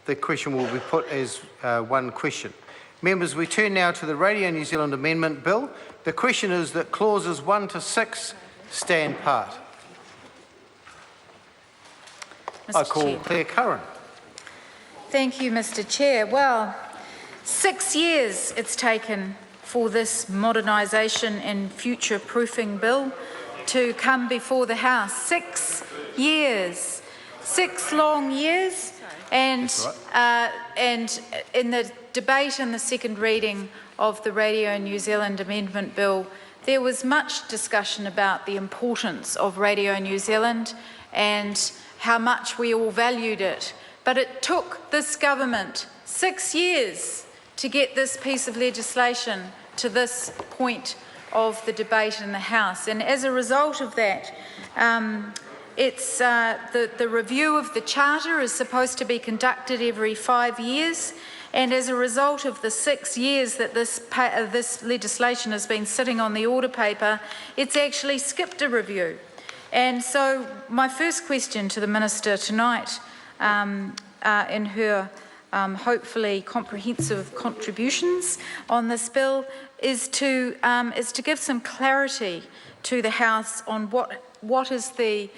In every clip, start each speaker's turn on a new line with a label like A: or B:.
A: the question will be put as one question. Members, we turn now to the Radio New Zealand Amendment Bill. The question is that clauses 1 to 6 stand part. I call Claire Curran.
B: Thank you, Mr. Chair. Well, 6 years it's taken for this modernisation and future-proofing bill to come before the House. 6 years, 6 long years, and in the debate and the second reading of the Radio New Zealand Amendment Bill, there was much discussion about the importance of Radio New Zealand and how much we all valued it. But it took this government 6 years to get this piece of legislation to this point of the debate in the House. And as a result of that, the review of the Charter is supposed to be conducted every 5 years. And as a result of the 6 years that this legislation has been sitting on the order paper, it's actually skipped a review. And so my first question to the Minister tonight, in her hopefully comprehensive contributions on this bill, is to give some clarity to the House on what is the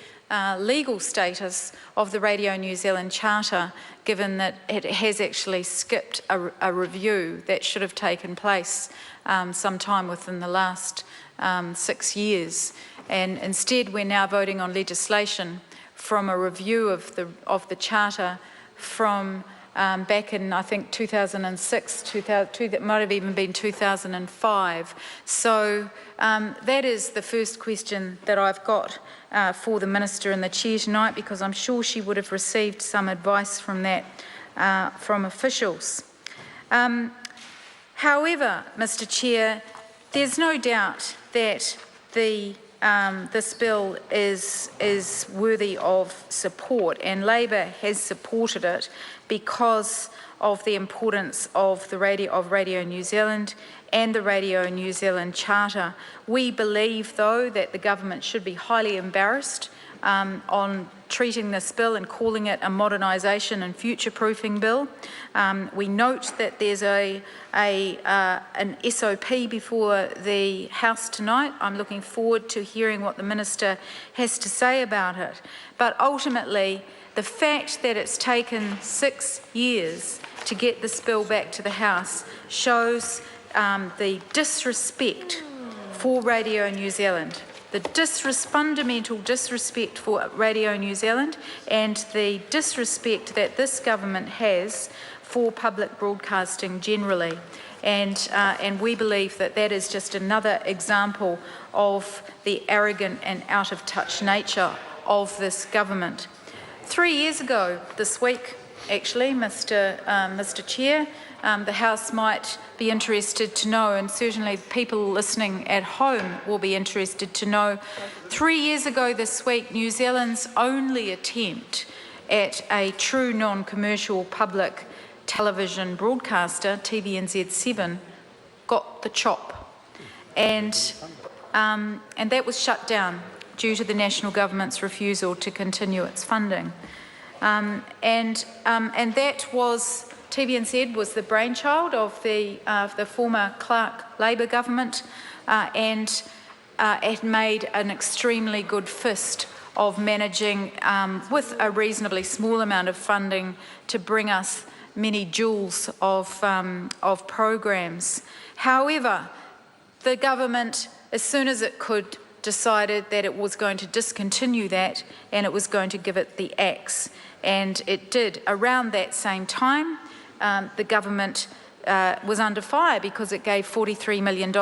B: legal status of the Radio New Zealand Charter, given that it has actually skipped a review that should have taken place sometime within the last 6 years. And instead, we're now voting on legislation from a review of the Charter from back in, I think, 2006, that might have even been 2005. So that is the first question that I've got for the Minister and the Chair tonight, because I'm sure she would have received some advice from that from officials. However, Mr. Chair, there's no doubt that this bill is worthy of support, and Labor has supported it because of the importance of Radio New Zealand and the Radio New Zealand Charter. We believe, though, that the government should be highly embarrassed on treating this bill and calling it a modernisation and future-proofing bill. We note that there's an SOP before the House tonight. I'm looking forward to hearing what the Minister has to say about it. But ultimately, the fact that it's taken 6 years to get this bill back to the House shows the disrespect for Radio New Zealand, the fundamental disrespect for Radio New Zealand, and the disrespect that this government has for public broadcasting generally. And we believe that that is just another example of the arrogant and out-of-touch nature of this government. 3 years ago this week, actually, Mr. Chair, the House might be interested to know, and certainly people listening at home will be interested to know, 3 years ago this week, New Zealand's only attempt at a true non-commercial public television broadcaster, TVNZ7, got the chop. And that was shut down due to the national government's refusal to continue its funding. And that was, TVNZ was the brainchild of the former Clark Labor government, and it made an extremely good fist of managing, with a reasonably small amount of funding, to bring us many joules of programs. However, the government, as soon as it could, decided that it was going to discontinue that and it was going to give it the axe. And it did. Around that same time, the government was under fire because it gave $43 million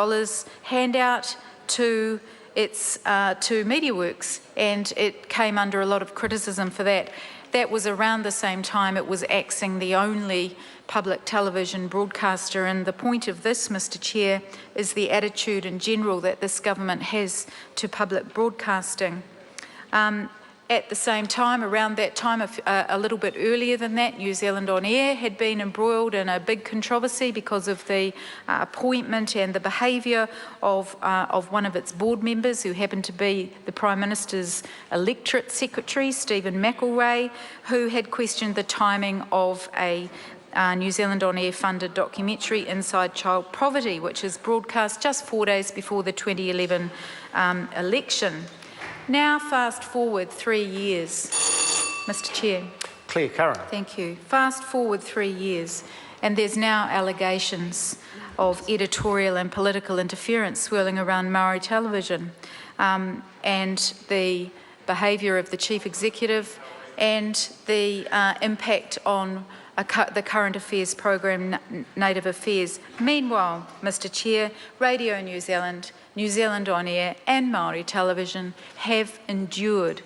B: handout to its to MediaWorks, and it came under a lot of criticism for that. That was around the same time it was axing the only public television broadcaster, and the point of this, Mr. Chair, is the attitude in general that this government has to public broadcasting. At the same time, around that time, a little bit earlier than that, New Zealand On Air had been embroiled in a big controversy because of the appointment and the behaviour of one of its board members, who happened to be the Prime Minister's electorate secretary, Stephen McElrea, who had questioned the timing of a New Zealand On Air funded documentary, Inside Child Poverty, which is broadcast just 4 days before the 2011 election. Now fast forward 3 years, Mr Chair.
A: Claire Curran.
B: Thank you. Fast forward 3 years, and there's now allegations of editorial and political interference swirling around Maori television, and the behaviour of the Chief Executive and the impact on the current affairs program, Native Affairs. Meanwhile, Mr Chair, Radio New Zealand, New Zealand On Air and Māori television have endured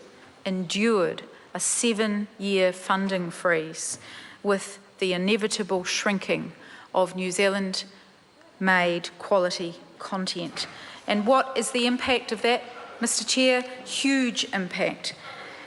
B: a 7-year funding freeze, with the inevitable shrinking of New Zealand-made quality content. And what is the impact of that, Mr Chair? Huge impact.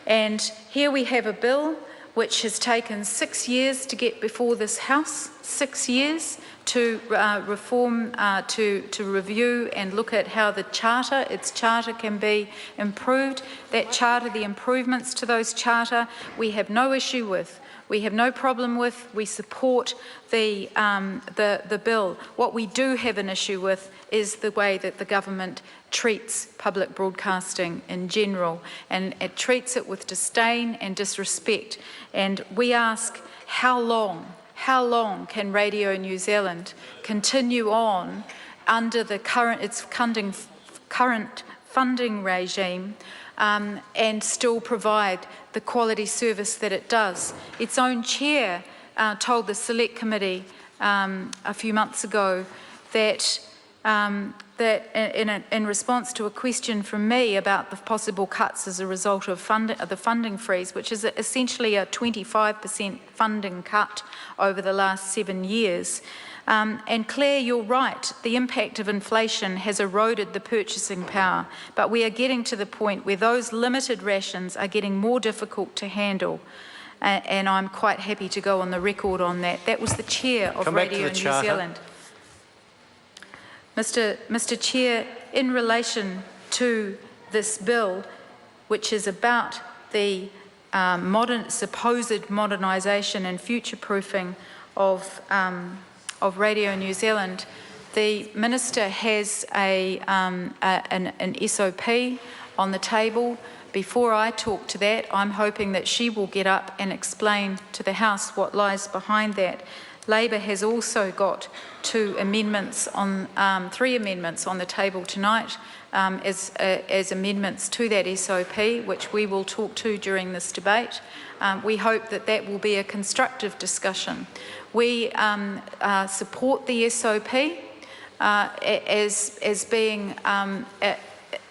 B: And here we have a bill which has taken 6 years to get before this House, 6 years to reform, to review and look at how its charter can be improved. That charter, the improvements to those charter, we have no issue with. We have no problem with. We support the bill. What we do have an issue with is the way that the government treats public broadcasting in general, and it treats it with disdain and disrespect. And we ask, how long can Radio New Zealand continue on under its current funding regime and still provide the quality service that it does? Its own chair told the Select Committee a few months ago that in response to a question from me about the possible cuts as a result of the funding freeze, which is essentially a 25% funding cut over the last 7 years. And Claire, you're right, the impact of inflation has eroded the purchasing power, but we are getting to the point where those limited rations are getting more difficult to handle. And I'm quite happy to go on the record on that. That was the chair of Radio New Zealand. Mr Chair, in relation to this bill, which is about the supposed modernisation and future-proofing of Radio New Zealand, the Minister has an SOP on the table. Before I talk to that, I'm hoping that she will get up and explain to the House what lies behind that. Labor has also got three amendments on the table tonight as amendments to that SOP, which we will talk to during this debate. We hope that that will be a constructive discussion. We support the SOP as being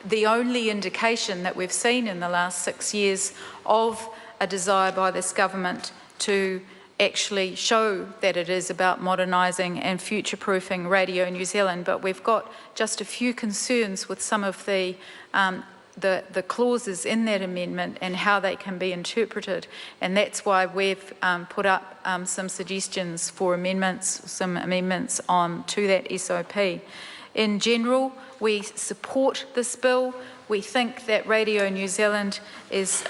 B: the only indication that we've seen in the last 6 years of a desire by this government to actually show that it is about modernising and future-proofing Radio New Zealand. But we've got just a few concerns with some of the clauses in that amendment and how they can be interpreted, and that's why we've put up some suggestions for some amendments to that SOP. In general, we support this bill. We think that Radio New Zealand is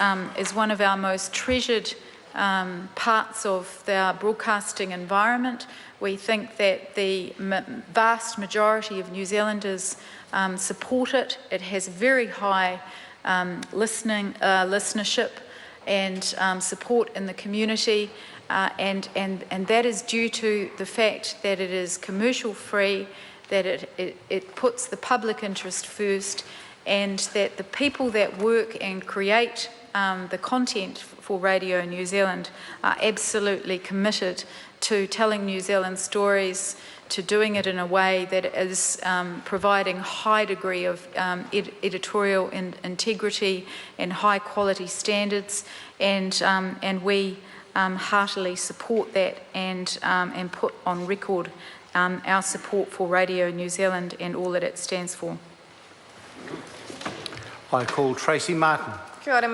B: one of our most treasured parts of our broadcasting environment. We think that the vast majority of New Zealanders support it. It has very high listenership and support in the community, and that is due to the fact that it is commercial free, that it puts the public interest first, and that the people that work and create the content for Radio New Zealand are absolutely committed to telling New Zealand stories, to doing it in a way that is providing high degree of editorial integrity and high quality standards, and we heartily support that and put on record our support for Radio New Zealand and all that it stands for.
A: I call Tracy Martin.
C: Kia ora.